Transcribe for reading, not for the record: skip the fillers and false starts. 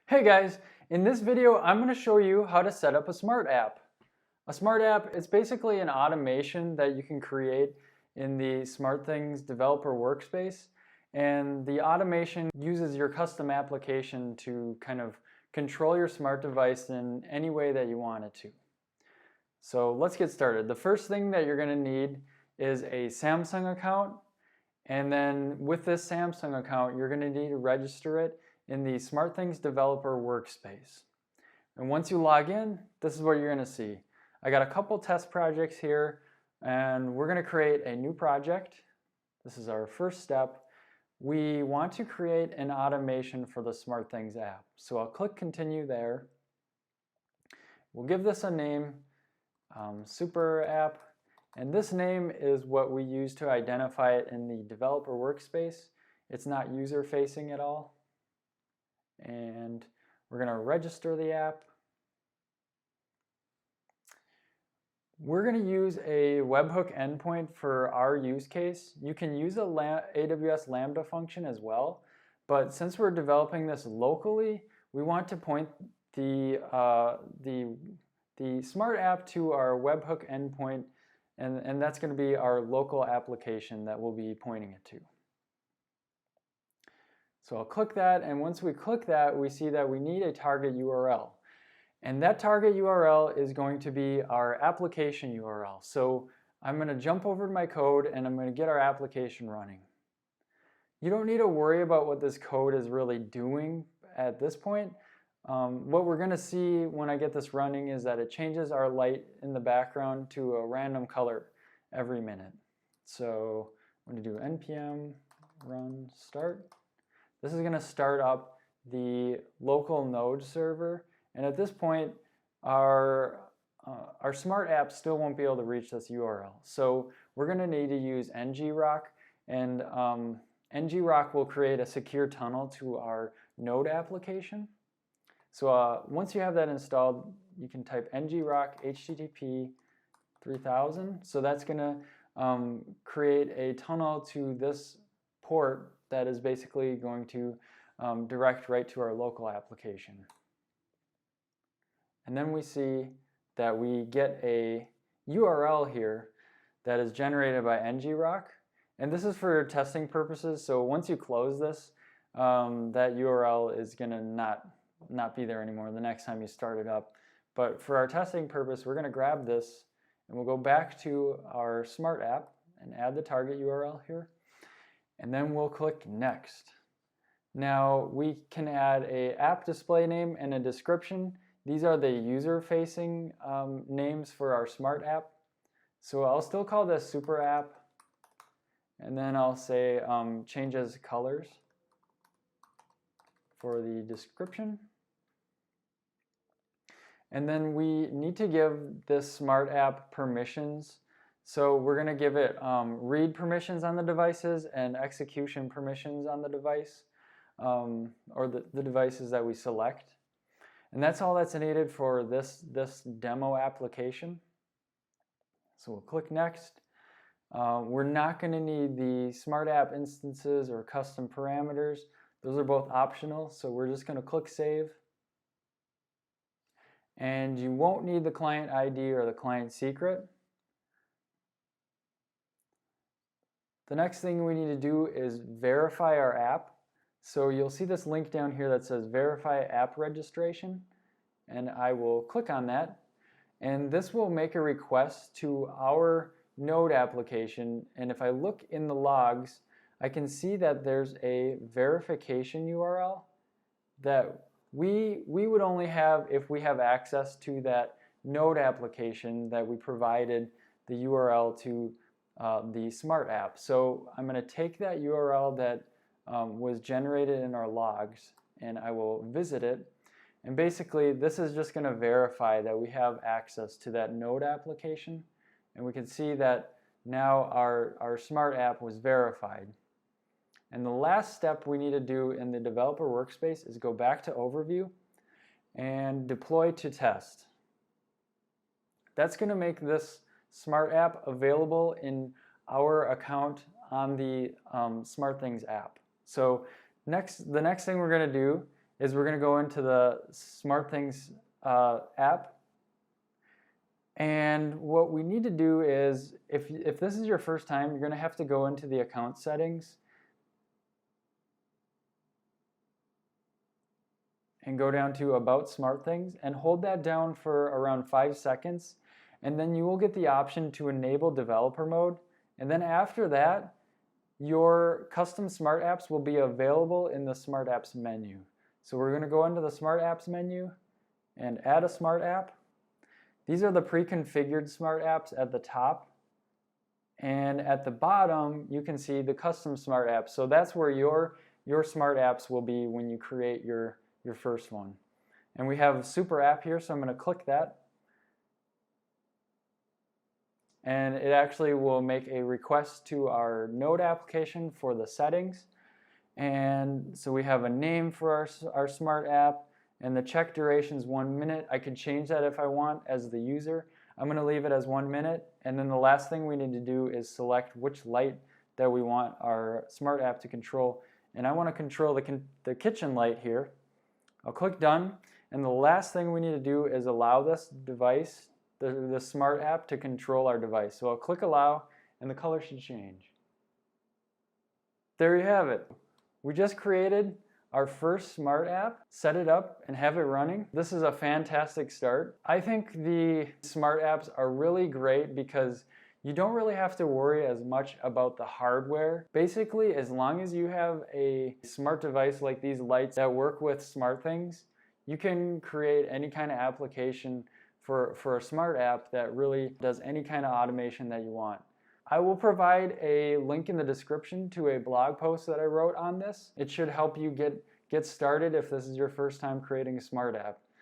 Hey guys, in this video I'm going to show you how to set up a smart app. A smart app is basically an automation that you can create in the SmartThings developer workspace, and the automation uses your custom application to kind of control your smart device in any way that you want it to. So let's get started. The first thing that you're going to need is a Samsung account, and then with this Samsung account you're going to need to register it in the SmartThings developer workspace. And once you log in, this is what you're going to see. I got a couple test projects here, and we're going to create a new project. This is our first step. We want to create an automation for the SmartThings app. So I'll click continue there. We'll give this a name, Super App, and this name is what we use to identify it in the developer workspace. It's not user facing at all. And we're going to register the app. We're going to use a webhook endpoint for our use case. You can use a AWS Lambda function as well, but since we're developing this locally, we want to point the smart app to our webhook endpoint, and that's going to be our local application that we'll be pointing it to. So I'll click that, and once we click that, we see that we need a target URL. And that target URL is going to be our application URL. So I'm going to jump over to my code, and I'm going to get our application running. You don't need to worry about what this code is really doing at this point. What we're going to see when I get this running is that it changes our light in the background to a random color every minute. So I'm going to do npm run start. This is going to start up the local node server, and at this point our smart app still won't be able to reach this URL. So we're going to need to use ngrok, and ngrok will create a secure tunnel to our node application. So once you have that installed, you can type ngrok http 3000. So that's going to create a tunnel to this port that is basically going to direct right to our local application. And then we see that we get a URL here that is generated by ngrok, and this is for testing purposes. So once you close this, that URL is going to not be there anymore the next time you start it up. But for our testing purpose, we're going to grab this, and we'll go back to our smart app and add the target URL here. And then we'll click next. Now we can add a app display name and a description. These are the user-facing names for our smart app. So I'll still call this Super App, and then I'll say changes colors for the description. And then we need to give this smart app permissions. So we're going to give it read permissions on the devices and execution permissions on the device, or the devices that we select. And that's all that's needed for this demo application. So we'll click next. We're not going to need the smart app instances or custom parameters. Those are both optional, so we're just going to click save. And you won't need the client ID or the client secret. The next thing we need to do is verify our app. So you'll see this link down here that says verify app registration, and I will click on that, and this will make a request to our node application. And if I look in the logs, I can see that there's a verification URL that we would only have if we have access to that node application that we provided the URL to the smart app. So I'm going to take that URL that was generated in our logs, and I will visit it. And basically this is just going to verify that we have access to that node application, and we can see that now our smart app was verified. And the last step we need to do in the developer workspace is go back to overview and deploy to test. That's going to make this smart app available in our account on the SmartThings app. So the next thing we're going to do is we're going to go into the SmartThings app. And what we need to do is, if this is your first time, you're going to have to go into the account settings and go down to About SmartThings and hold that down for around 5 seconds. And then you will get the option to enable developer mode. And then after that, your custom Smart Apps will be available in the Smart Apps menu. So we're going to go into the Smart Apps menu and add a Smart App. These are the pre-configured Smart Apps at the top. And at the bottom, you can see the custom Smart Apps. So that's where your Smart Apps will be when you create your first one. And we have a Super App here, so I'm going to click that. And it actually will make a request to our Node application for the settings. And so we have a name for our Smart App, and the check duration is 1 minute. I can change that if I want as the user. I'm going to leave it as 1 minute. And then the last thing we need to do is select which light that we want our Smart App to control. And I want to control the kitchen light here. I'll click Done. And the last thing we need to do is allow this device, the Smart App, to control our device. So I'll click Allow, and the color should change. There you have it. We just created our first Smart App, set it up, and have it running. This is a fantastic start. I think the Smart Apps are really great because you don't really have to worry as much about the hardware. Basically, as long as you have a smart device like these lights that work with SmartThings, you can create any kind of application for a Smart App that really does any kind of automation that you want. I will provide a link in the description to a blog post that I wrote on this. It should help you get started if this is your first time creating a Smart App.